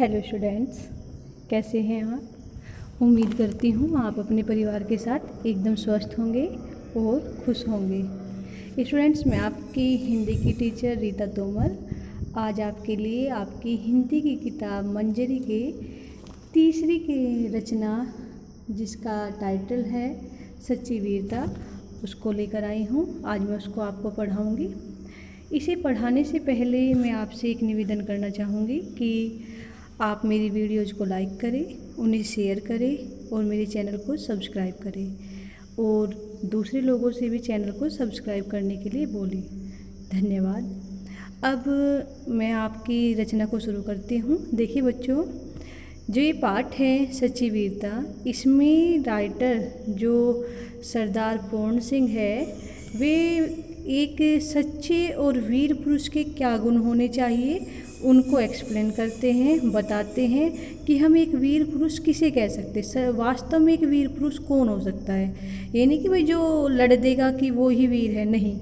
Hello students, कैसे हैं आप। उम्मीद करती हूँ आप अपने परिवार के साथ एकदम स्वस्थ होंगे और खुश होंगे। स्टूडेंट्स, मैं आपकी हिंदी की टीचर रीता तोमर आज आपके लिए आपकी हिंदी की किताब मंजरी के तीसरी की रचना, जिसका टाइटल है सच्ची वीरता, उसको लेकर आई हूँ। आज मैं उसको आपको पढ़ाऊँगी। इसे पढ़ाने से पहले मैं आपसे एक निवेदन करना चाहूँगी कि आप मेरी वीडियोज़ को लाइक करें, उन्हें शेयर करें और मेरे चैनल को सब्सक्राइब करें और दूसरे लोगों से भी चैनल को सब्सक्राइब करने के लिए बोलें। धन्यवाद। अब मैं आपकी रचना को शुरू करती हूँ। देखिए बच्चों, जो ये पाठ है सच्ची वीरता, इसमें राइटर जो सरदार पूर्ण सिंह है, वे एक सच्चे और वीर पुरुष के क्या गुण होने चाहिए उनको एक्सप्लेन करते हैं, बताते हैं कि हम एक वीर पुरुष किसे कह सकते हैं। वास्तव में एक वीर पुरुष कौन हो सकता है। ये नहीं कि भाई जो लड़ देगा कि वो ही वीर है, नहीं।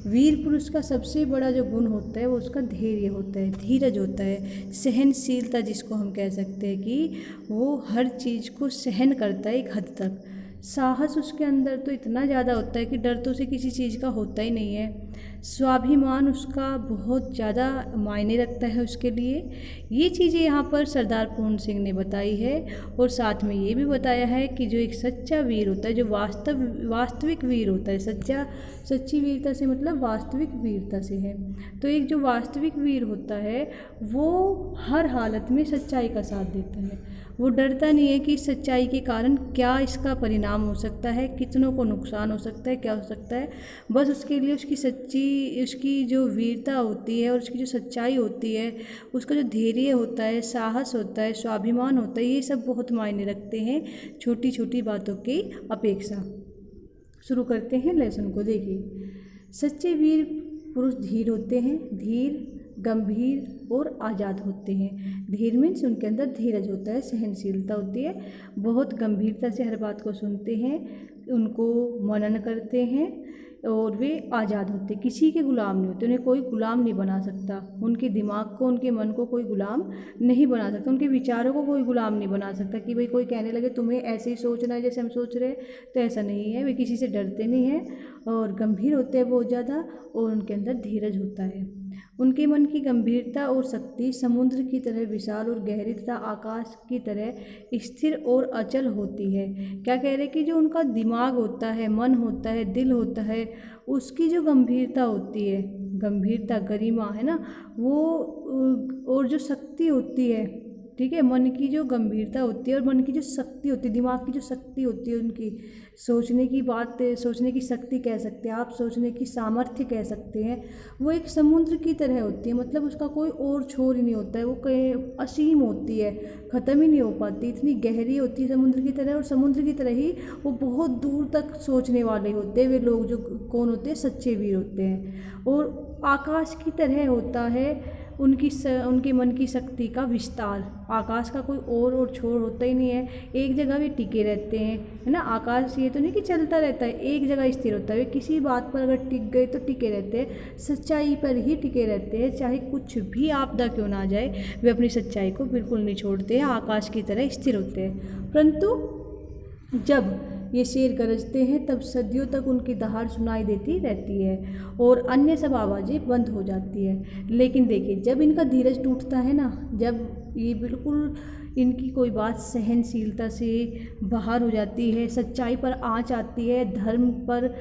वीर पुरुष का सबसे बड़ा जो गुण होता है वो उसका धैर्य होता है, धीरज होता है, सहनशीलता, जिसको हम कह सकते हैं कि वो हर चीज़ को सहन करता है एक हद तक। साहस उसके अंदर तो इतना ज़्यादा होता है कि डर तो उसे किसी चीज़ का होता ही नहीं है। स्वाभिमान उसका बहुत ज़्यादा मायने रखता है उसके लिए। ये चीज़ें यहाँ पर सरदार पूर्ण सिंह ने बताई है और साथ में ये भी बताया है कि जो एक सच्चा वीर होता है, जो वास्तविक वीर होता है, सच्ची वीरता से मतलब वास्तविक वीरता से है। तो एक जो वास्तविक वीर होता है वो हर हालत में सच्चाई का साथ देता है। वो डरता नहीं है कि सच्चाई के कारण क्या इसका परिणाम हो सकता है, कितनों को नुकसान हो सकता है, क्या हो सकता है। बस उसके लिए उसकी जो वीरता होती है और उसकी जो सच्चाई होती है, उसका जो धैर्य होता है, साहस होता है, स्वाभिमान होता है, ये सब बहुत मायने रखते हैं छोटी छोटी बातों की अपेक्षा। शुरू करते हैं लेसन को। देखिए, सच्चे वीर पुरुष धीर होते हैं, धीर, गंभीर और आज़ाद होते हैं। धीर मीन्स उनके अंदर धीरज होता है, सहनशीलता होती है, बहुत गंभीरता से हर बात को सुनते हैं, उनको मनन करते हैं और वे आज़ाद होते, किसी के गुलाम नहीं होते। उन्हें कोई गुलाम नहीं बना सकता, उनके दिमाग को, उनके मन को कोई गुलाम नहीं बना सकता, उनके विचारों को कोई गुलाम नहीं बना सकता कि भाई कोई कहने लगे तुम्हें ऐसे ही सोचना है जैसे हम सोच रहे हैं, तो ऐसा नहीं है। वे किसी से डरते नहीं हैं और गंभीर होते हैं बहुत ज़्यादा, और उनके अंदर धीरज होता है। उनके मन की गंभीरता और शक्ति समुद्र की तरह विशाल और गहरी तथा आकाश की तरह स्थिर और अचल होती है। क्या कह रहे कि जो उनका दिमाग होता है, मन होता है, दिल होता है, उसकी जो गंभीरता होती है, गंभीरता, गरिमा है ना वो, और जो शक्ति होती है, ठीक है, मन की जो गंभीरता होती है और मन की जो शक्ति होती है, दिमाग की जो शक्ति होती है, उनकी सोचने की बात, सोचने की शक्ति कह सकते हैं आप, सोचने की सामर्थ्य कह सकते हैं, वो एक समुद्र की तरह होती है। मतलब उसका कोई और छोर ही नहीं होता है, वो कहीं असीम होती है, ख़त्म ही नहीं हो पाती, इतनी गहरी होती है समुद्र की तरह। और समुद्र की तरह ही वो बहुत दूर तक सोचने वाले होते हैं वे लोग, जो कौन होते हैं, सच्चे वीर होते हैं। और आकाश की तरह होता है उनके मन की शक्ति का विस्तार। आकाश का कोई और छोर होता ही नहीं है, एक जगह वे टिके रहते हैं, है ना। आकाश ये तो नहीं कि चलता रहता है, एक जगह स्थिर होता है। वे किसी बात पर अगर टिक गए तो टिके रहते हैं, सच्चाई पर ही टिके रहते हैं, चाहे कुछ भी आपदा क्यों ना जाए, वे अपनी सच्चाई को बिल्कुल नहीं छोड़ते हैं, आकाश की तरह स्थिर होते हैं। परंतु जब ये शेर गरजते हैं तब सदियों तक उनकी दहाड़ सुनाई देती रहती है और अन्य सब आवाज़ें बंद हो जाती है। लेकिन देखिए, जब इनका धीरज टूटता है ना, जब ये बिल्कुल इनकी कोई बात सहनशीलता से बाहर हो जाती है, सच्चाई पर आँच आती है, धर्म पर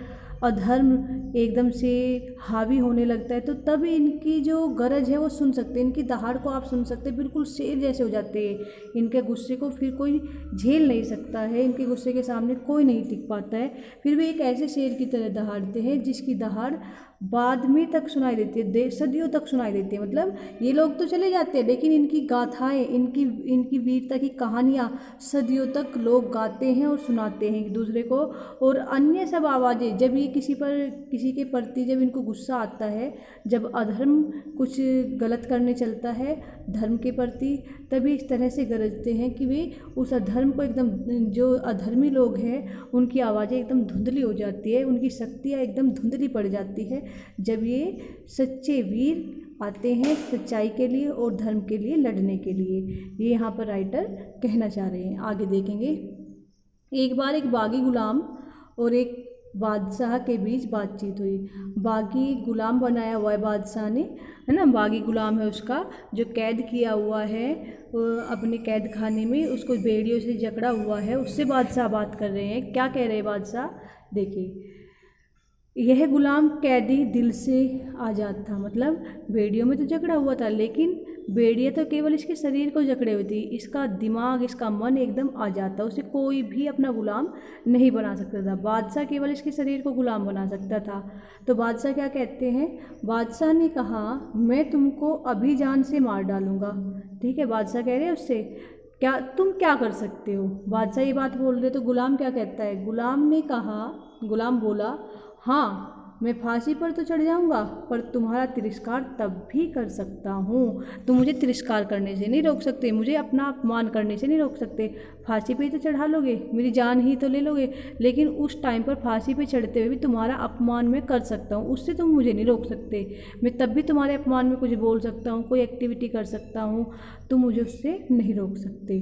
अधर्म एकदम से हावी होने लगता है, तो तब इनकी जो गरज है वो सुन सकते हैं, इनकी दहाड़ को आप सुन सकते हैं, बिल्कुल शेर जैसे हो जाते हैं। इनके गुस्से को फिर कोई झेल नहीं सकता है, इनके गुस्से के सामने कोई नहीं टिक पाता है। फिर वे एक ऐसे शेर की तरह दहाड़ते हैं जिसकी दहाड़ बाद में तक सुनाई देती है, सदियों तक सुनाई देती है। मतलब ये लोग तो चले जाते हैं, लेकिन इनकी गाथाएँ, इनकी वीरता की कहानियाँ सदियों तक लोग गाते हैं और सुनाते हैं एक दूसरे को। और अन्य सब आवाज़ें, जब ये किसी के प्रति जब इनको गुस्सा आता है, जब अधर्म कुछ गलत करने चलता है धर्म के प्रति, तभी इस तरह से गरजते हैं कि वे उस अधर्म को एकदम, जो अधर्मी लोग हैं उनकी आवाज़ें एकदम धुंधली हो जाती है, उनकी शक्तियाँ एकदम धुंधली पड़ जाती है, जब ये सच्चे वीर आते हैं सच्चाई के लिए और धर्म के लिए लड़ने के लिए। ये यहाँ पर राइटर कहना चाह रहे हैं। आगे देखेंगे। एक बार एक बागी गुलाम और एक बादशाह के बीच बातचीत हुई। बागी गुलाम बनाया हुआ है बादशाह ने, है ना, बागी गुलाम है उसका जो कैद किया हुआ है अपने कैद खाने में, उसको बेड़ियों से जकड़ा हुआ है, उससे बादशाह बात कर रहे हैं। क्या कह रहे हैं बादशाह, देखिए। यह गुलाम कैदी दिल से आज़ाद था, मतलब बेड़ियों में तो जकड़ा हुआ था, लेकिन बेड़ियाँ तो केवल इसके शरीर को जकड़े हुई थी, इसका दिमाग, इसका मन एकदम आज़ाद था, उसे कोई भी अपना गुलाम नहीं बना सकता था। बादशाह केवल इसके शरीर को गुलाम बना सकता था। तो बादशाह क्या कहते हैं, बादशाह ने कहा मैं तुमको अभी जान से मार डालूँगा। ठीक है, बादशाह कह रहे हैं उससे क्या तुम क्या कर सकते हो। बादशाह ये बात बोल रहे तो गुलाम क्या कहता है, गुलाम बोला हाँ मैं फांसी पर तो चढ़ जाऊंगा, पर तुम्हारा तिरस्कार तब भी कर सकता हूँ। तुम मुझे तिरस्कार करने से नहीं रोक सकते, मुझे अपना अपमान करने से नहीं रोक सकते। फांसी पे ही तो चढ़ा लोगे, मेरी जान ही तो ले लोगे, लेकिन उस टाइम पर फांसी पे चढ़ते हुए भी तुम्हारा अपमान मैं कर सकता हूँ, उससे तुम मुझे नहीं रोक सकते। मैं तब भी तुम्हारे अपमान में कुछ बोल सकता हूँ, कोई एक्टिविटी कर सकता हूँ, तुम मुझे उससे नहीं रोक सकते।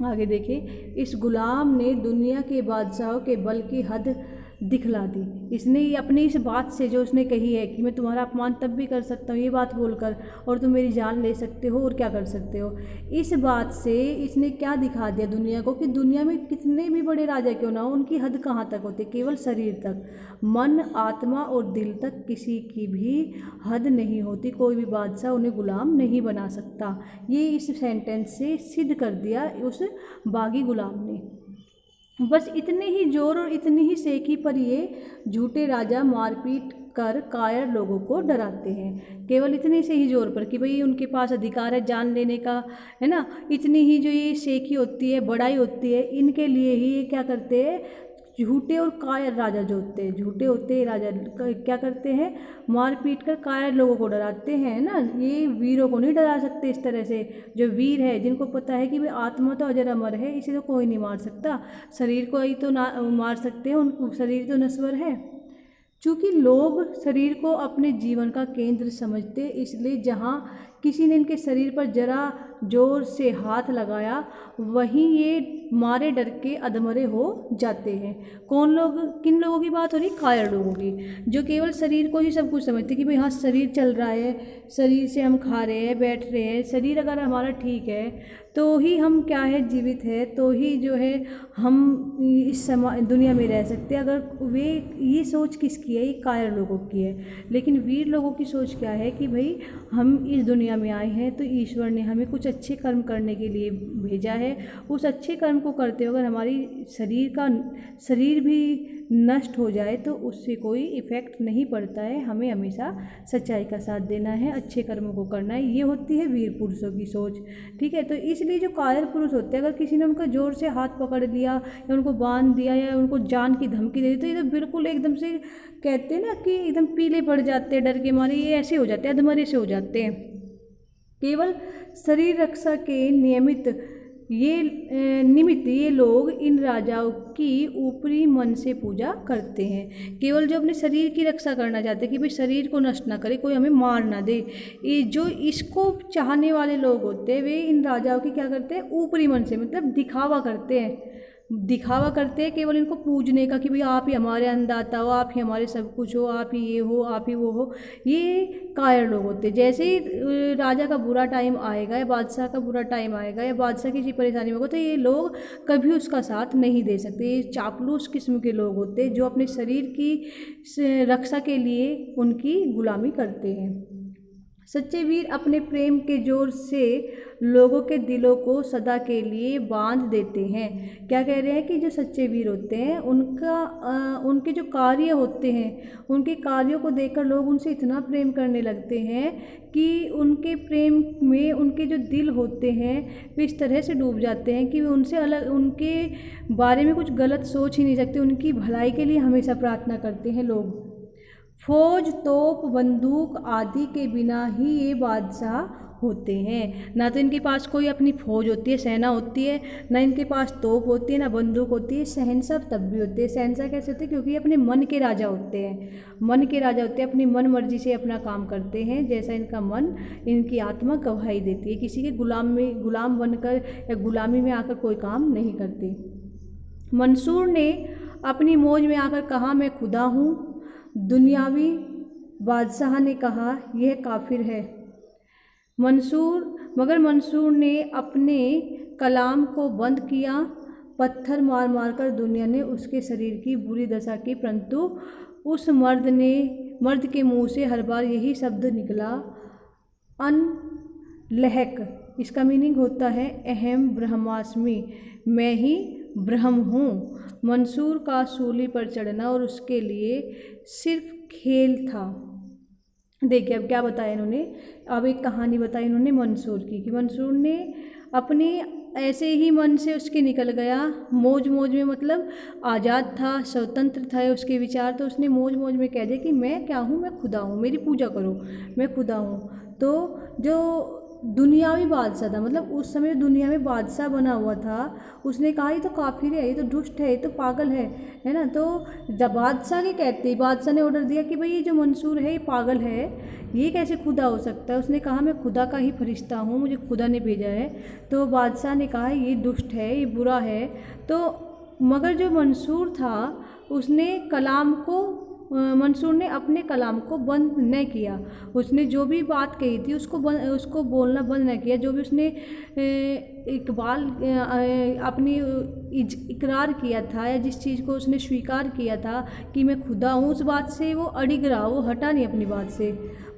आगे देखिए। इस गुलाम ने दुनिया के बादशाहों के बल की हद दिखला दी। इसने अपनी इस बात से जो उसने कही है कि मैं तुम्हारा अपमान तब भी कर सकता हूँ, ये बात बोलकर, और तुम मेरी जान ले सकते हो और क्या कर सकते हो, इस बात से इसने क्या दिखा दिया दुनिया को कि दुनिया में कितने भी बड़े राजा क्यों ना हो, उनकी हद कहाँ तक होती है, केवल शरीर तक। मन, आत्मा और दिल तक किसी की भी हद नहीं होती, कोई भी बादशाह उन्हें गुलाम नहीं बना सकता। ये इस सेंटेंस से सिद्ध कर दिया उस बागी गुलाम ने। बस इतने ही जोर और इतनी ही सेकी पर ये झूठे राजा मारपीट कर कायर लोगों को डराते हैं। केवल इतने से ही जोर पर कि भाई उनके पास अधिकार है जान लेने का, है ना, इतनी ही जो ये सेकी होती है, बड़ाई होती है, इनके लिए ही ये क्या करते हैं, झूठे और कायर राजा जो होते हैं, झूठे होते हैं राजा, क्या करते हैं, मार पीट कर कायर लोगों को डराते हैं ना। ये वीरों को नहीं डरा सकते इस तरह से। जो वीर है, जिनको पता है कि भाई आत्मा तो अजर अमर है, इसे तो कोई नहीं मार सकता, शरीर को ही तो ना मार सकते हैं, उनको शरीर तो नश्वर है। चूँकि लोग शरीर को अपने जीवन का केंद्र समझते, इसलिए जहाँ किसी ने इनके शरीर पर जरा जोर से हाथ लगाया, वहीं ये मारे डर के अधमरे हो जाते हैं। कौन लोग, किन लोगों की बात हो रही, कायर लोगों की, जो केवल शरीर को ही सब कुछ समझते कि भाई हाँ शरीर चल रहा है, शरीर से हम खा रहे हैं, बैठ रहे हैं, शरीर अगर हमारा ठीक है तो ही हम क्या है, जीवित है, तो ही जो है हम इस दुनिया में रह सकते हैं। अगर वे, ये सोच किसकी है, ये कायर लोगों की है। लेकिन वीर लोगों की सोच क्या है कि भाई हम इस दुनिया में आए हैं तो ईश्वर ने हमें कुछ अच्छे कर्म करने के लिए भेजा है, उस अच्छे कर्म को करते हुए अगर हमारी शरीर भी नष्ट हो जाए तो उससे कोई इफ़ेक्ट नहीं पड़ता है। हमें हमेशा सच्चाई का साथ देना है, अच्छे कर्मों को करना है, ये होती है वीर पुरुषों की सोच। ठीक है, तो इसलिए जो कायर पुरुष होते हैं, अगर किसी ने उनका जोर से हाथ पकड़ लिया या उनको बांध दिया या उनको जान की धमकी दे दी, तो ये तो बिल्कुल एकदम से कहते हैं ना कि एकदम पीले पड़ जाते हैं डर के मारे, ये ऐसे हो जाते हैं, अधमरे से हो जाते हैं। केवल शरीर रक्षा के निमित्त ये लोग इन राजाओं की ऊपरी मन से पूजा करते हैं। केवल जो अपने शरीर की रक्षा करना चाहते हैं कि भाई शरीर को नष्ट ना करे, कोई हमें मार ना दे, ये जो इसको चाहने वाले लोग होते हैं वे इन राजाओं की क्या करते हैं, ऊपरी मन से, मतलब दिखावा करते हैं केवल इनको पूजने का कि भाई आप ही हमारे अन्नदाता हो, आप ही हमारे सब कुछ हो, आप ही ये हो, आप ही वो हो। ये कायर लोग होते हैं। जैसे ही राजा का बुरा टाइम आएगा या बादशाह का बुरा टाइम आएगा या बादशाह किसी परेशानी में होगा तो ये लोग कभी उसका साथ नहीं दे सकते। ये चापलूस किस्म के लोग होते हैं जो अपने शरीर की रक्षा के लिए उनकी गुलामी करते हैं। सच्चे वीर अपने प्रेम के जोर से लोगों के दिलों को सदा के लिए बांध देते हैं। क्या कह रहे हैं कि जो सच्चे वीर होते हैं उनके जो कार्य होते हैं, उनके कार्यों को देखकर लोग उनसे इतना प्रेम करने लगते हैं कि उनके प्रेम में उनके जो दिल होते हैं वे इस तरह से डूब जाते हैं कि वे उनसे अलग, उनके बारे में कुछ गलत सोच ही नहीं सकते, उनकी भलाई के लिए हमेशा प्रार्थना करते हैं लोग। फौज, तोप, बंदूक आदि के बिना ही ये बादशाह होते हैं। ना तो इनके पास कोई अपनी फौज होती है, सेना होती है, ना इनके पास तोप होती है, ना बंदूक होती है। शहंशाह तब भी होते हैं। शहंशाह कैसे होते हैं? क्योंकि ये अपने मन के राजा होते हैं। मन के राजा होते हैं, अपनी मन मर्जी से अपना काम करते हैं, जैसा इनका मन, इनकी आत्मा गवाही देती है। किसी के गुलाम बनकर या गुलामी में आकर कोई काम नहीं करते। मंसूर ने अपनी मौज में आकर कहा, मैं खुदा हूँ। दुनियावी बादशाह ने कहा, यह काफिर है। मगर मंसूर ने अपने कलाम को बंद किया। पत्थर मार मार कर दुनिया ने उसके शरीर की बुरी दशा की, परंतु उस मर्द के मुंह से हर बार यही शब्द निकला, अनलहक। इसका मीनिंग होता है अहम ब्रह्मास्मि, मैं ही ब्रह्म हूँ। मंसूर का सूली पर चढ़ना और उसके लिए सिर्फ खेल था। देखिए अब क्या बताया इन्होंने, अब एक कहानी बताई इन्होंने मंसूर की, कि मंसूर ने अपने ऐसे ही मन से उसके निकल गया, मौज में, मतलब आज़ाद था, स्वतंत्र था उसके विचार, तो उसने मौज में कह दिया कि मैं क्या हूँ, मैं खुदा हूँ, मेरी पूजा करो, मैं खुदा हूँ। तो जो दुनियावी बादशाह था, मतलब उस समय दुनिया में बादशाह बना हुआ था, उसने कहा ये तो काफिर है, ये तो दुष्ट है, ये तो पागल है ना। तो जब बादशाह के कहते ही बादशाह ने ऑर्डर दिया कि भाई ये जो मंसूर है ये पागल है, ये कैसे खुदा हो सकता है। उसने कहा मैं खुदा का ही फरिश्ता हूँ, मुझे खुदा ने भेजा है। तो बादशाह ने कहा ये दुष्ट है, ये बुरा है। तो मगर जो मंसूर था उसने मंसूर ने अपने कलाम को बंद न किया। उसने जो भी बात कही थी उसको बोलना बंद न किया। जो भी उसने इकबाल अपनी इकरार किया था, या जिस चीज़ को उसने स्वीकार किया था कि मैं खुदा हूँ, उस बात से वो अड़िग रहा, वो हटा नहीं अपनी बात से।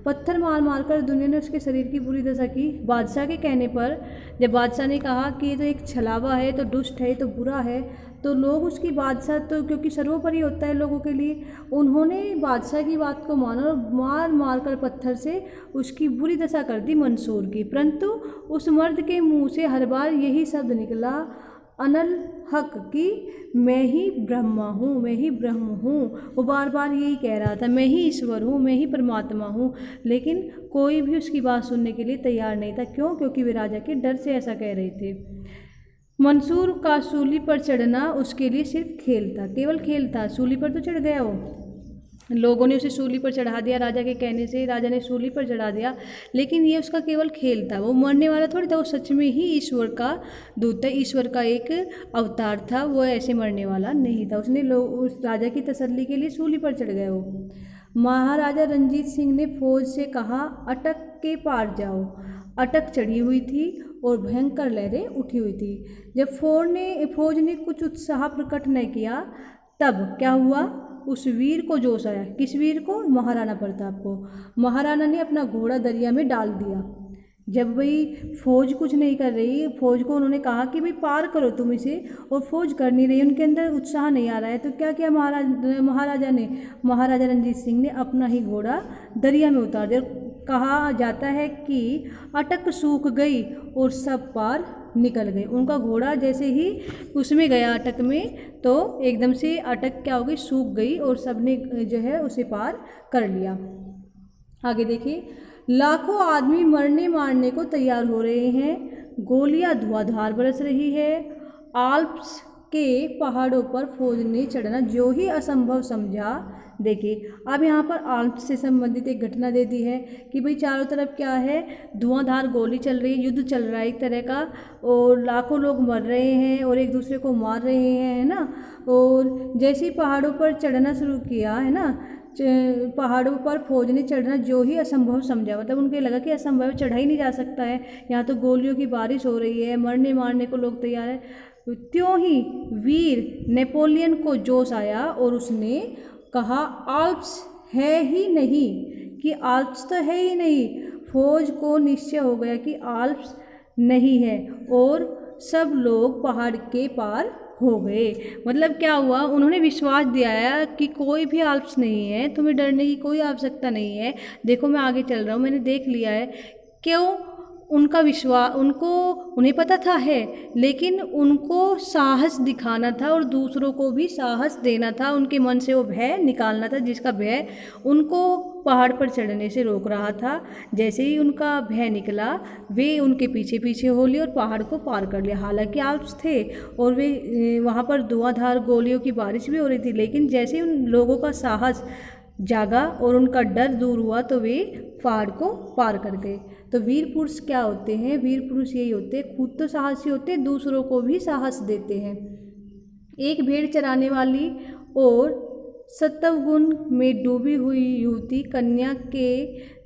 पत्थर मार मार कर दुनिया ने उसके शरीर की बुरी दशा की। बादशाह के कहने पर जब बादशाह ने कहा कि ये तो एक छलावा है, तो दुष्ट है, तो बुरा है, तो लोग उसकी बादशाह, तो क्योंकि सर्वोपरि होता है लोगों के लिए, उन्होंने बादशाह की बात को माना और मार मार कर पत्थर से उसकी बुरी दशा कर दी मंसूर की। परंतु उस मर्द के मुंह से हर बार यही शब्द निकला, अनल हक, कि मैं ही ब्रह्मा हूँ, मैं ही ब्रह्म हूँ। वो बार बार यही कह रहा था, मैं ही ईश्वर हूँ, मैं ही परमात्मा हूँ। लेकिन कोई भी उसकी बात सुनने के लिए तैयार नहीं था। क्यों? क्योंकि वे राजा के डर से ऐसा कह रहे थे। मंसूर का सूली पर चढ़ना उसके लिए सिर्फ खेल था, केवल खेल था। सूली पर तो चढ़ गया वो, लोगों ने उसे सूली पर चढ़ा दिया, राजा के कहने से राजा ने सूली पर चढ़ा दिया, लेकिन ये उसका केवल खेल था। वो मरने वाला थोड़ी था, वो सच में ही ईश्वर का दूत है, ईश्वर का एक अवतार था, वो ऐसे मरने वाला नहीं था। उसने उस राजा की तसल्ली के लिए सूली पर चढ़ गए वो। महाराजा रंजीत सिंह ने फौज से कहा, अटक के पार जाओ। अटक चढ़ी हुई थी और भयंकर लहरें उठी हुई थी। जब फौज ने कुछ उत्साह प्रकट न किया, तब क्या हुआ, उस वीर को जोश आया। किस वीर को? महाराणा प्रताप को। महाराणा ने अपना घोड़ा दरिया में डाल दिया। जब भाई फौज कुछ नहीं कर रही, फौज को उन्होंने कहा कि भाई पार करो तुम इसे, और फौज कर नहीं रही, उनके अंदर उत्साह नहीं आ रहा है, तो क्या किया महाराजा रंजीत सिंह ने अपना ही घोड़ा दरिया में उतार दिया। कहा जाता है कि अटक सूख गई और सब पार निकल गए। उनका घोड़ा जैसे ही उसमें गया अटक में, तो एकदम से अटक क्या हो गई, सूख गई, और सबने जो है उसे पार कर लिया। आगे देखिए, लाखों आदमी मरने मारने को तैयार हो रहे हैं, गोलियां धुआंधार बरस रही है। आल्प्स के पहाड़ों पर फौज ने चढ़ना जो ही असंभव समझा। देखिए अब यहाँ पर आल्प्स से संबंधित एक घटना दे दी है कि भाई चारों तरफ क्या है, धुआंधार गोली चल रही है, युद्ध चल रहा है एक तरह का, और लाखों लोग मर रहे हैं और एक दूसरे को मार रहे हैं, है ना। और जैसे ही पहाड़ों पर चढ़ना शुरू किया, है ना, पहाड़ों पर फौज ने चढ़ना जो ही असंभव समझा, मतलब उनके लगा कि असंभव, चढ़ा ही नहीं जा सकता है, यहाँ तो गोलियों की बारिश हो रही है, मरने मारने को लोग तैयार है। त्यों ही वीर नेपोलियन को जोश आया और उसने कहा, आल्प्स है ही नहीं, कि आल्प्स तो है ही नहीं। फौज को निश्चय हो गया कि आल्प्स नहीं है, और सब लोग पहाड़ के पार हो गए। मतलब क्या हुआ, उन्होंने विश्वास दिलाया कि कोई भी आल्प्स नहीं है, तुम्हें डरने की कोई आवश्यकता नहीं है, देखो मैं आगे चल रहा हूँ, मैंने देख लिया है। क्यों? उनका विश्वास, उन्हें पता था है, लेकिन उनको साहस दिखाना था और दूसरों को भी साहस देना था, उनके मन से वो भय निकालना था, जिसका भय उनको पहाड़ पर चढ़ने से रोक रहा था। जैसे ही उनका भय निकला वे उनके पीछे पीछे हो लिए और पहाड़ को पार कर लिया। हालांकि आल्प्स थे और वे वहाँ पर धुआंधार गोलियों की बारिश भी हो रही थी, लेकिन जैसे उन लोगों का साहस जागा और उनका डर दूर हुआ तो वे पहाड़ को पार कर गए। तो वीर पुरुष क्या होते हैं? वीर पुरुष यही होते हैं, खुद तो साहसी होते हैं, दूसरों को भी साहस देते हैं। एक भेड़ चराने वाली और सत्वगुण में डूबी हुई युवती कन्या के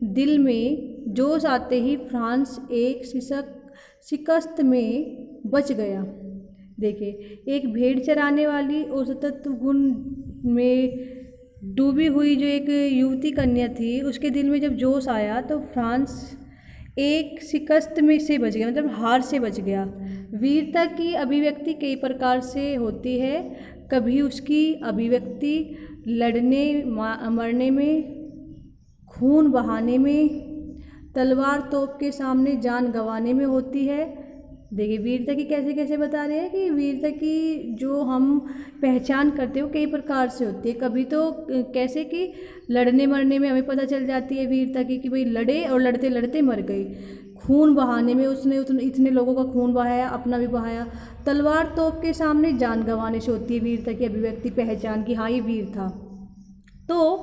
दिल में जोश आते ही फ्रांस एक शिकस्त में बच गया। देखिए, एक भेड़ चराने वाली और सत्वगुण में डूबी हुई जो एक युवती कन्या थी, उसके दिल में जब जोश आया तो फ्रांस एक शिकस्त में से बच गया, मतलब हार से बच गया। वीरता की अभिव्यक्ति कई प्रकार से होती है। कभी उसकी अभिव्यक्ति लड़ने मरने में, खून बहाने में, तलवार तोप के सामने जान गंवाने में होती है। देखिए, वीरता की कैसे कैसे बता रहे हैं कि वीरता की जो हम पहचान करते हो कई प्रकार से होती है। कभी तो कैसे कि लड़ने मरने में हमें पता चल जाती है वीरता की कि भाई लड़े और लड़ते लड़ते मर गई। खून बहाने में उसने इतने लोगों का खून बहाया, अपना भी बहाया। तलवार तोप के सामने जान गंवाने से होती है वीरता की अभिव्यक्ति, पहचान की हाँ ये वीर था। तो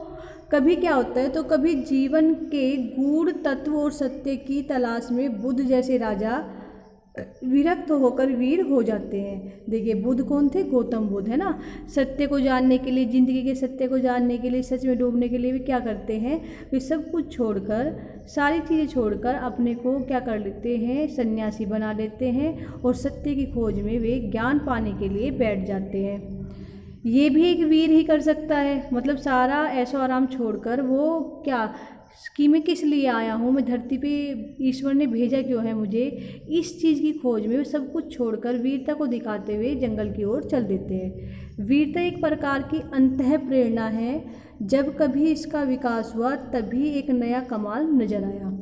कभी क्या होता है, तो कभी जीवन के गूढ़ तत्व और सत्य की तलाश में बुद्ध जैसे राजा विरक्त होकर वीर हो जाते हैं। देखिए, बुद्ध कौन थे? गौतम बुद्ध, है ना। सत्य को जानने के लिए, जिंदगी के सत्य को जानने के लिए, सच में डूबने के लिए वे क्या करते हैं? वे सब कुछ छोड़कर, सारी चीज़ें छोड़कर अपने को क्या कर लेते हैं? सन्यासी बना लेते हैं और सत्य की खोज में वे ज्ञान पाने के लिए बैठ जाते हैं। ये भी एक वीर ही कर सकता है, मतलब सारा ऐशो आराम छोड़कर वो क्या कि मैं किस लिए आया हूँ, मैं धरती पे ईश्वर ने भेजा क्यों है मुझे, इस चीज़ की खोज में वे सब कुछ छोड़कर वीरता को दिखाते हुए जंगल की ओर चल देते हैं। वीरता एक प्रकार की अंतः प्रेरणा है। जब कभी इसका विकास हुआ तभी एक नया कमाल नजर आया।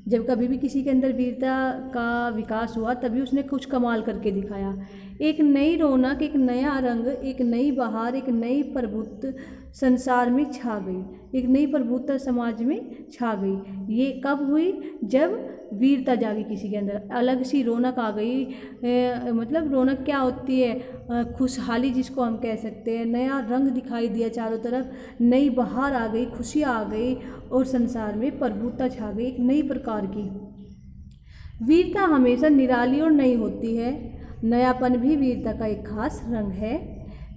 जब कभी भी किसी के अंदर वीरता का विकास हुआ तभी उसने कुछ कमाल करके दिखाया। एक नई रौनक, एक नया रंग, एक नई बहार, एक नई प्रभुत्व संसार में छा गई, एक नई प्रभुत्व समाज में छा गई। ये कब हुई? जब वीरता जागी किसी के अंदर, अलग सी रौनक आ गई। मतलब रौनक क्या होती है? खुशहाली जिसको हम कह सकते हैं। नया रंग दिखाई दिया चारों तरफ, नई बहार आ गई, खुशियाँ आ गई और संसार में प्रभुत्व छा गई एक नई प्रकार की। वीरता हमेशा निराली और नई होती है। नयापन भी वीरता का एक खास रंग है।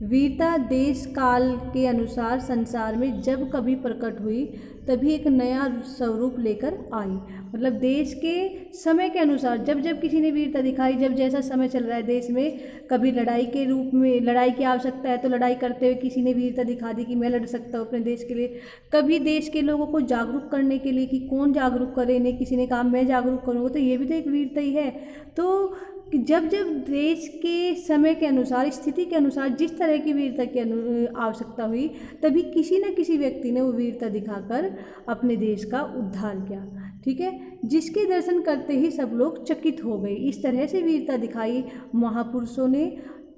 वीरता देश काल के अनुसार संसार में जब कभी प्रकट हुई तभी एक नया स्वरूप लेकर आई। मतलब देश के समय के अनुसार जब जब किसी ने वीरता दिखाई, जब जैसा समय चल रहा है देश में, कभी लड़ाई के रूप में, लड़ाई की आवश्यकता है तो लड़ाई करते हुए किसी ने वीरता दिखा दी कि मैं लड़ सकता हूँ अपने देश के लिए। कभी देश के लोगों को जागरूक करने के लिए कि कौन जागरूक करे इन्हें, किसी ने कहा मैं जागरूक करूँगा, तो ये भी तो एक वीरता ही है। तो जब जब देश के समय के अनुसार, स्थिति के अनुसार जिस तरह की वीरता की आवश्यकता हुई तभी किसी न किसी व्यक्ति ने वो वीरता दिखाकर अपने देश का उद्धार किया। ठीक है, जिसके दर्शन करते ही सब लोग चकित हो गए। इस तरह से वीरता दिखाई महापुरुषों ने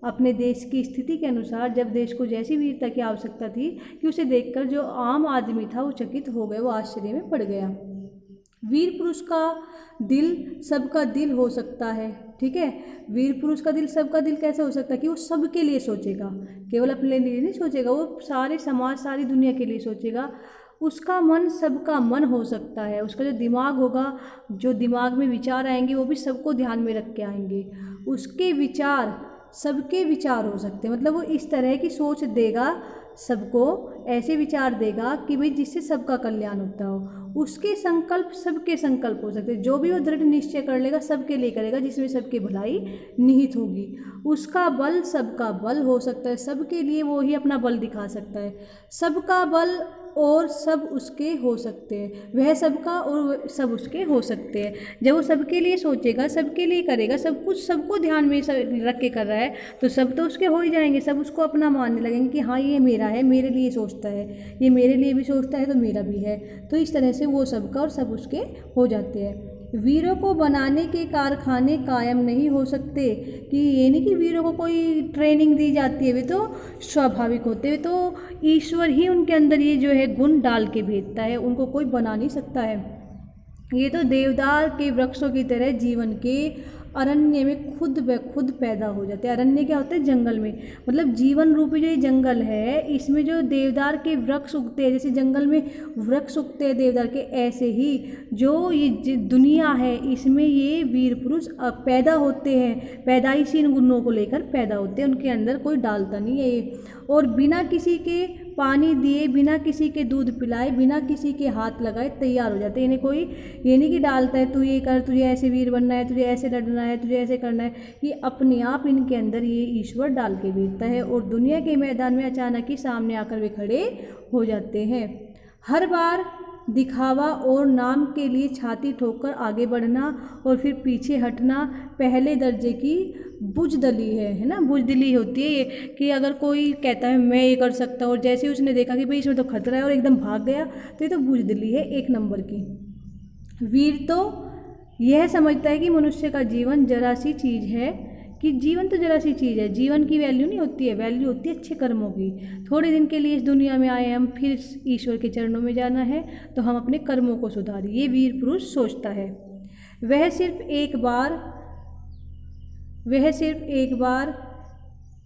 अपने देश की स्थिति के अनुसार। जब देश को जैसी वीरता की आवश्यकता थी कि उसे देखकर जो आम आदमी था वो चकित हो गया, वो आश्चर्य में पड़ गया। वीर पुरुष का दिल सबका दिल हो सकता है। ठीक है, वीर पुरुष का दिल सबका दिल कैसे हो सकता है कि वो सबके लिए सोचेगा, केवल अपने लिए नहीं सोचेगा, वो सारे समाज, सारी दुनिया के लिए सोचेगा। उसका मन सबका मन हो सकता है। उसका जो दिमाग होगा, जो दिमाग में विचार आएंगे वो भी सबको ध्यान में रख के आएंगे। उसके विचार सबके विचार हो सकते हैं, मतलब वो इस तरह की सोच देगा, सबको ऐसे विचार देगा कि भाई जिससे सबका कल्याण होता हो। उसके संकल्प सबके संकल्प हो सकते हैं। जो भी वो दृढ़ निश्चय कर लेगा सबके लिए करेगा, जिसमें सबकी भलाई निहित होगी। उसका बल सबका बल हो सकता है, सबके लिए वो ही अपना बल दिखा सकता है। सबका बल और सब उसके हो सकते हैं, वह सबका और सब उसके हो सकते हैं। जब वो सबके लिए सोचेगा, सबके लिए करेगा, सब कुछ सबको ध्यान में रख के कर रहा है तो सब तो उसके हो ही जाएंगे। सब उसको अपना मानने लगेंगे कि हाँ ये मेरा है, मेरे लिए सोचता है, ये मेरे लिए भी सोचता है तो मेरा भी है। तो इस तरह से वो सबका और सब उसके हो जाते हैं। वीरों को बनाने के कारखाने कायम नहीं हो सकते, कि ये नहीं कि वीरों को कोई ट्रेनिंग दी जाती है, वे तो स्वाभाविक होते हैं, तो ईश्वर ही उनके अंदर ये जो है गुण डाल के भेजता है, उनको कोई बना नहीं सकता है। ये तो देवदार के वृक्षों की तरह जीवन के अरण्य में खुद ब खुद पैदा हो जाते हैं। अरण्य क्या होता है? जंगल में, मतलब जीवन रूपी जो ये जंगल है, इसमें जो देवदार के वृक्ष उगते हैं, जैसे जंगल में वृक्ष उगते हैं देवदार के, ऐसे ही जो ये दुनिया है इसमें ये वीर पुरुष पैदा होते हैं, पैदाइशी इन गुणों को लेकर पैदा होते हैं, उनके अंदर कोई डालता नहीं है ये। और बिना किसी के पानी दिए, बिना किसी के दूध पिलाए, बिना किसी के हाथ लगाए तैयार हो जाते हैं। इन्हें कोई ये नहीं कि डालता है तू ये कर, तुझे ऐसे वीर बनना है, तुझे ऐसे लड़ना है, तुझे ऐसे करना है, ये अपने आप इनके अंदर ये ईश्वर डाल के भेजता है और दुनिया के मैदान में अचानक ही सामने आकर वे खड़े हो जाते हैं। हर बार दिखावा और नाम के लिए छाती ठोककर आगे बढ़ना और फिर पीछे हटना पहले दर्जे की बुजदली है ना, बुजदिली होती है ये, कि अगर कोई कहता है मैं ये कर सकता हूँ और जैसे ही उसने देखा कि भाई इसमें तो खतरा है और एकदम भाग गया, तो ये तो बुजदिली है एक नंबर की। वीर तो यह समझता है कि मनुष्य का जीवन जरा सी चीज़ है, कि जीवन तो जरा सी चीज़ है, जीवन की वैल्यू नहीं होती है, वैल्यू होती है अच्छे कर्मों की। थोड़े दिन के लिए इस दुनिया में आए हम, फिर ईश्वर के चरणों में जाना है, तो हम अपने कर्मों को सुधारिए, ये वीर पुरुष सोचता है। वह सिर्फ एक बार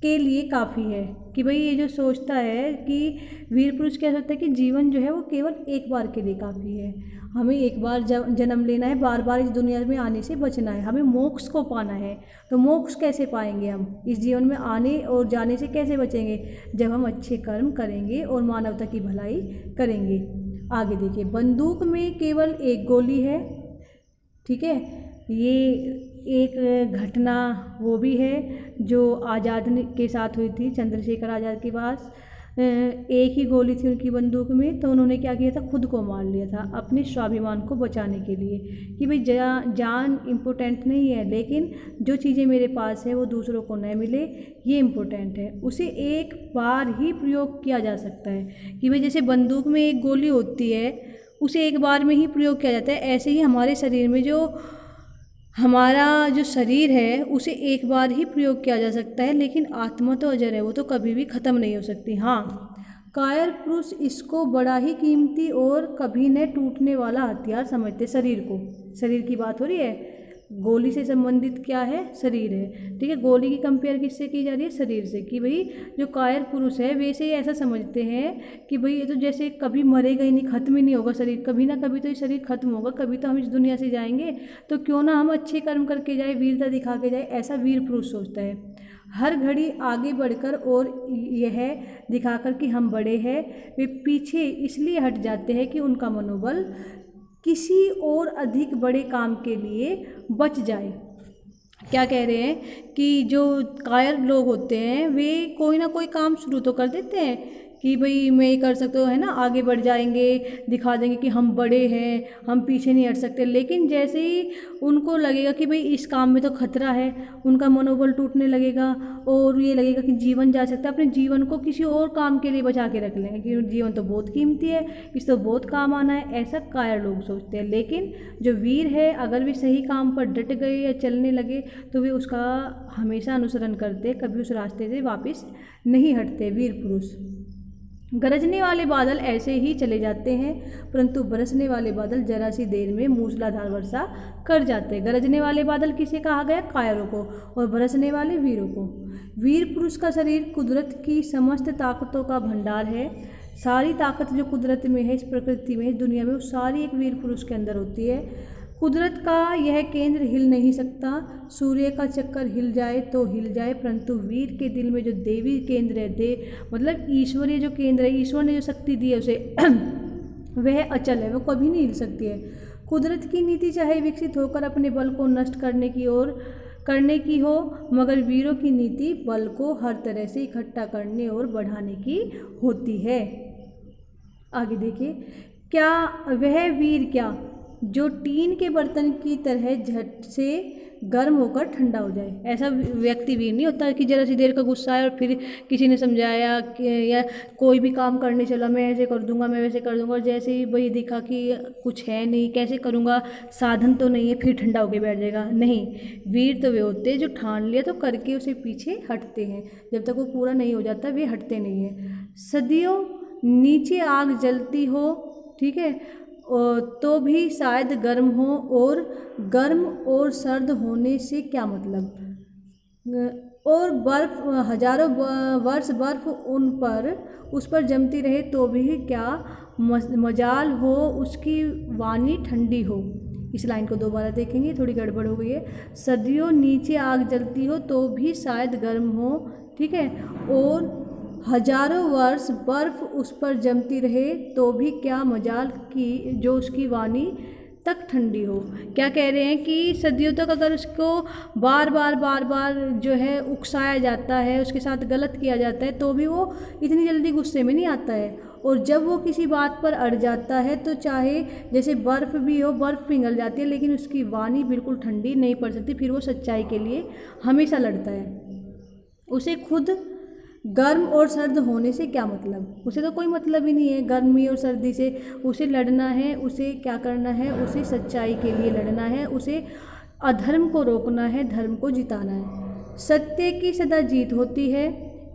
के लिए काफ़ी है, कि भाई ये जो सोचता है कि वीर पुरुष क्या सोचता है कि जीवन जो है वो केवल एक बार के लिए काफ़ी है, हमें एक बार जन्म लेना है, बार बार इस दुनिया में आने से बचना है, हमें मोक्ष को पाना है। तो मोक्ष कैसे पाएंगे हम? इस जीवन में आने और जाने से कैसे बचेंगे? जब हम अच्छे कर्म करेंगे और मानवता की भलाई करेंगे। आगे देखिए, बंदूक में केवल एक गोली है, ठीक है, ये एक घटना वो भी है जो आज़ाद के साथ हुई थी, चंद्रशेखर आज़ाद के पास एक ही गोली थी उनकी बंदूक में, तो उन्होंने क्या किया था, खुद को मार लिया था अपने स्वाभिमान को बचाने के लिए, कि भाई जान इम्पोर्टेंट नहीं है, लेकिन जो चीज़ें मेरे पास है वो दूसरों को न मिले, ये इम्पोर्टेंट है। उसे एक बार ही प्रयोग किया जा सकता है, कि भाई जैसे बंदूक में एक गोली होती है, उसे एक बार में ही प्रयोग किया जाता है, ऐसे ही हमारे शरीर में हमारा जो शरीर है उसे एक बार ही प्रयोग किया जा सकता है, लेकिन आत्मा तो अजर है, वो तो कभी भी ख़त्म नहीं हो सकती। हाँ, कायर पुरुष इसको बड़ा ही कीमती और कभी न टूटने वाला हथियार समझते। शरीर को, शरीर की बात हो रही है, गोली से संबंधित क्या है, शरीर है, ठीक है। गोली की कंपेयर किससे की जा रही है, शरीर से, कि भाई जो कायर पुरुष है वैसे ही ऐसा समझते हैं कि भाई ये तो जैसे कभी मरेगा ही नहीं, खत्म ही नहीं होगा शरीर, कभी ना कभी तो ये शरीर खत्म होगा, कभी तो हम इस दुनिया से जाएंगे, तो क्यों ना हम अच्छे कर्म करके जाए, वीरता दिखा के जाए, ऐसा वीर पुरुष सोचता है। हर घड़ी आगे बढ़कर और यह दिखाकर कि हम बड़े हैं, वे पीछे इसलिए हट जाते हैं कि उनका मनोबल किसी और अधिक बड़े काम के लिए बच जाए। क्या कह रहे हैं कि जो कायर लोग होते हैं वे कोई ना कोई काम शुरू तो कर देते हैं कि भाई मैं ये कर सकता हूँ, है ना, आगे बढ़ जाएंगे, दिखा देंगे कि हम बड़े हैं, हम पीछे नहीं हट सकते, लेकिन जैसे ही उनको लगेगा कि भाई इस काम में तो खतरा है, उनका मनोबल टूटने लगेगा और ये लगेगा कि जीवन जा सकता है, अपने जीवन को किसी और काम के लिए बचा के रख लेंगे कि जीवन तो बहुत कीमती है, इस तो बहुत काम आना है, ऐसा कायर लोग सोचते हैं। लेकिन जो वीर है, अगर वे सही काम पर डट गए या चलने लगे तो वे उसका हमेशा अनुसरण करते, कभी उस रास्ते से वापस नहीं हटते। वीर पुरुष। गरजने वाले बादल ऐसे ही चले जाते हैं, परंतु बरसने वाले बादल जरा सी देर में मूसलाधार वर्षा कर जाते हैं। गरजने वाले बादल किसे कहा गया, कायरों को, और बरसने वाले वीरों को। वीर पुरुष का शरीर कुदरत की समस्त ताकतों का भंडार है। सारी ताकत जो कुदरत में है, इस प्रकृति में, इस दुनिया में, वो सारी एक वीर पुरुष के अंदर होती है। कुदरत का यह केंद्र हिल नहीं सकता, सूर्य का चक्कर हिल जाए तो हिल जाए, परंतु वीर के दिल में जो देवी केंद्र है, मतलब ईश्वरीय जो केंद्र है, ईश्वर ने जो शक्ति दी है उसे वह अचल है, वो कभी नहीं हिल सकती है। कुदरत की नीति चाहे विकसित होकर अपने बल को नष्ट करने की हो, मगर वीरों की नीति बल को हर तरह से इकट्ठा करने और बढ़ाने की होती है। आगे देखिए, क्या वह वीर क्या जो टीन के बर्तन की तरह झट से गर्म होकर ठंडा हो जाए। ऐसा व्यक्ति वीर नहीं होता कि जरा सी देर का गुस्सा है और फिर किसी ने समझाया कि या कोई भी काम करने चला, मैं ऐसे कर दूंगा, मैं वैसे कर दूंगा, और जैसे ही वही दिखा कि कुछ है नहीं, कैसे करूंगा, साधन तो नहीं है, फिर ठंडा होकर बैठ जाएगा। नहीं, वीर तो वे होते हैं जो ठान लिया तो करके उसे पीछे हटते हैं। जब तक वो पूरा नहीं हो जाता वे हटते नहीं हैं। सदियों नीचे आग जलती हो, ठीक है, तो भी शायद गर्म हो, और गर्म और सर्द होने से क्या मतलब। और बर्फ, हजारों वर्ष बर्फ उस पर जमती रहे तो भी क्या मजाल हो उसकी वाणी ठंडी हो। इस लाइन को दोबारा देखेंगे, थोड़ी गड़बड़ हो गई है। सदियों नीचे आग जलती हो तो भी शायद गर्म हो, ठीक है, और हजारों वर्ष बर्फ उस पर जमती रहे तो भी क्या मजाल की जो उसकी वाणी तक ठंडी हो। क्या कह रहे हैं कि सदियों तक अगर उसको बार बार जो है उकसाया जाता है, उसके साथ गलत किया जाता है, तो भी वो इतनी जल्दी गुस्से में नहीं आता है। और जब वो किसी बात पर अड़ जाता है तो चाहे जैसे बर्फ़ भी हो, बर्फ़ पिघल जाती है, लेकिन उसकी वाणी बिल्कुल ठंडी नहीं पड़ सकती। फिर वो सच्चाई के लिए हमेशा लड़ता है। उसे खुद गर्म और सर्द होने से क्या मतलब, उसे तो कोई मतलब ही नहीं है गर्मी और सर्दी से। उसे लड़ना है, उसे क्या करना है, उसे सच्चाई के लिए लड़ना है, उसे अधर्म को रोकना है, धर्म को जिताना है। सत्य की सदा जीत होती है,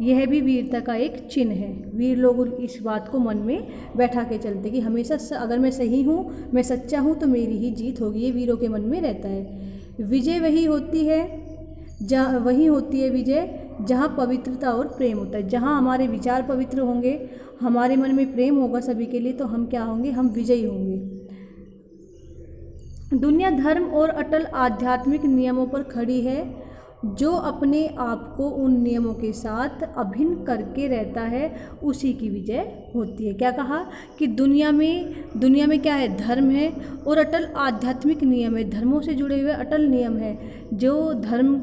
यह भी वीरता का एक चिन्ह है। वीर लोग इस बात को मन में बैठा के चलते कि हमेशा अगर मैं सही हूँ, मैं सच्चा हूँ, तो मेरी ही जीत होगी। ये वीरों के मन में रहता है। विजय वही होती है विजय जहाँ पवित्रता और प्रेम होता है। जहाँ हमारे विचार पवित्र होंगे, हमारे मन में प्रेम होगा सभी के लिए, तो हम क्या होंगे, हम विजयी होंगे। दुनिया धर्म और अटल आध्यात्मिक नियमों पर खड़ी है। जो अपने आप को उन नियमों के साथ अभिन्न करके रहता है, उसी की विजय होती है। क्या कहा कि दुनिया में क्या है, धर्म है और अटल आध्यात्मिक नियम है। धर्मों से जुड़े हुए अटल नियम है। जो धर्म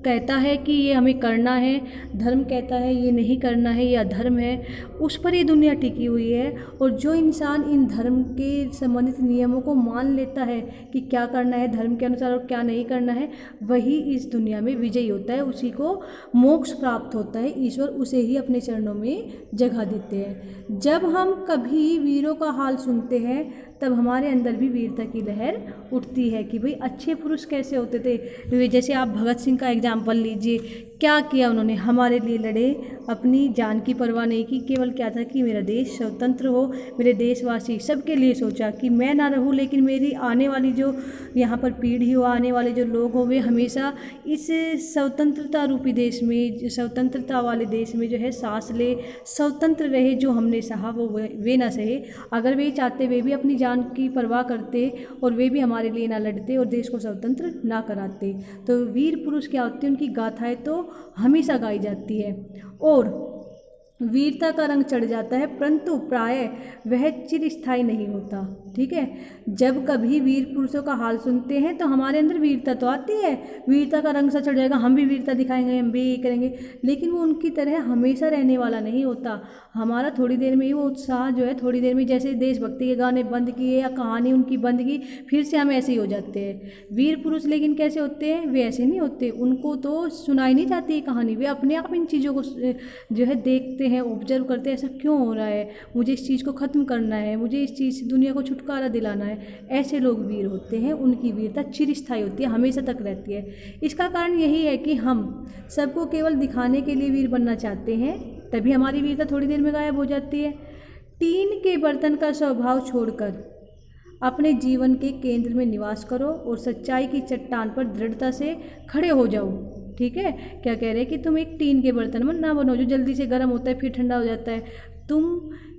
कहता है कि ये हमें करना है, धर्म कहता है ये नहीं करना है, ये अधर्म है, उस पर ये दुनिया टिकी हुई है। और जो इंसान इन धर्म के संबंधित नियमों को मान लेता है कि क्या करना है धर्म के अनुसार और क्या नहीं करना है, वही इस दुनिया में विजयी होता है। उसी को मोक्ष प्राप्त होता है। ईश्वर उसे ही अपने चरणों में जगह देते हैं। जब हम कभी वीरों का हाल सुनते हैं, तब हमारे अंदर भी वीरता की लहर उठती है कि भाई अच्छे पुरुष कैसे होते थे। जैसे आप भगत सिंह का एग्जाम्पल लीजिए, क्या किया उन्होंने, हमारे लिए लड़े, अपनी जान की परवाह नहीं की। केवल क्या था कि मेरा देश स्वतंत्र हो, मेरे देशवासी सबके लिए सोचा कि मैं ना रहूं, लेकिन मेरी आने वाली जो यहाँ पर पीढ़ी हो, आने वाले जो लोग हो, वे हमेशा इस स्वतंत्रता रूपी देश में, स्वतंत्रता वाले देश में जो है सांस ले, स्वतंत्र रहे। जो हमने सहा वो वे ना सहे। अगर वे चाहते, वे भी अपनी जान की परवाह करते और वे भी हमारे लिए ना लड़ते और देश को स्वतंत्र ना कराते। तो वीर पुरुष क्या होते हैं, उनकी गाथाएं तो हमेशा गाई जाती है और वीरता का रंग चढ़ जाता है, परंतु प्रायः वह चिरस्थायी नहीं होता। ठीक है, जब कभी वीर पुरुषों का हाल सुनते हैं तो हमारे अंदर वीरता तो आती है, वीरता का रंग सा चढ़ जाएगा, हम भी वीरता दिखाएंगे, हम भी ये करेंगे, लेकिन वो उनकी तरह हमेशा रहने वाला नहीं होता। हमारा थोड़ी देर में ही वो उत्साह जो है, थोड़ी देर में जैसे देशभक्ति के गाने बंद किए या कहानी उनकी बंद की, फिर से हम ऐसे ही हो जाते हैं। वीर पुरुष लेकिन कैसे होते हैं, वे ऐसे नहीं होते। उनको तो सुनाई नहीं जाती कहानी, वे अपने आप इन चीज़ों को जो है देखते हैं, ऑब्जर्व करते हैं, ऐसा क्यों हो रहा है, मुझे इस चीज़ को ख़त्म करना है, मुझे इस चीज़ से दुनिया को छुटकारा दिलाना है। ऐसे लोग वीर होते हैं, उनकी वीरता चिरस्थायी होती है, हमेशा तक रहती है। इसका कारण यही है कि हम सबको केवल दिखाने के लिए वीर बनना चाहते हैं, तभी हमारी वीरता थोड़ी देर में गायब हो जाती है। टीन के बर्तन का स्वभाव छोड़कर अपने जीवन के केंद्र में निवास करो और सच्चाई की चट्टान पर दृढ़ता से खड़े हो जाओ। ठीक है, क्या कह रहे हैं कि तुम एक टीन के बर्तन में ना बनो जो जल्दी से गर्म होता है फिर ठंडा हो जाता है। तुम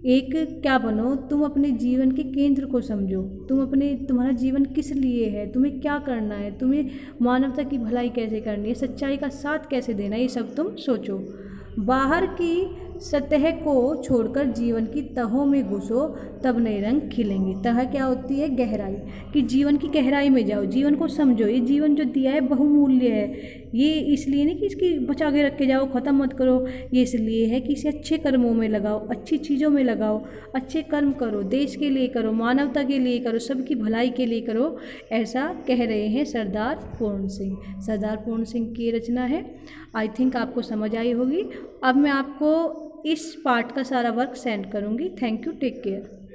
एक क्या बनो, तुम अपने जीवन के केंद्र को समझो। तुम्हारा जीवन किस लिए है, तुम्हें क्या करना है, तुम्हें मानवता की भलाई कैसे करनी है, सच्चाई का साथ कैसे देना है, ये सब तुम सोचो। बाहर की सतह को छोड़कर जीवन की तहों में घुसो, तब नए रंग खिलेंगे। तह क्या होती है? गहराई। कि जीवन की गहराई में जाओ, जीवन को समझो। ये जीवन जो दिया है बहुमूल्य है। ये इसलिए नहीं कि इसकी बचा के रख के जाओ, ख़त्म मत करो। ये इसलिए है कि इसे अच्छे कर्मों में लगाओ, अच्छी चीज़ों में लगाओ, अच्छे कर्म करो, देश के लिए करो, मानवता के लिए करो, सबकी भलाई के लिए करो। ऐसा कह रहे हैं सरदार पूर्ण सिंह। सरदार पूर्ण सिंह की रचना है। आई थिंक आपको समझ आई होगी। अब मैं आपको इस पार्ट का सारा वर्क सेंड करूँगी। Thank you, take care.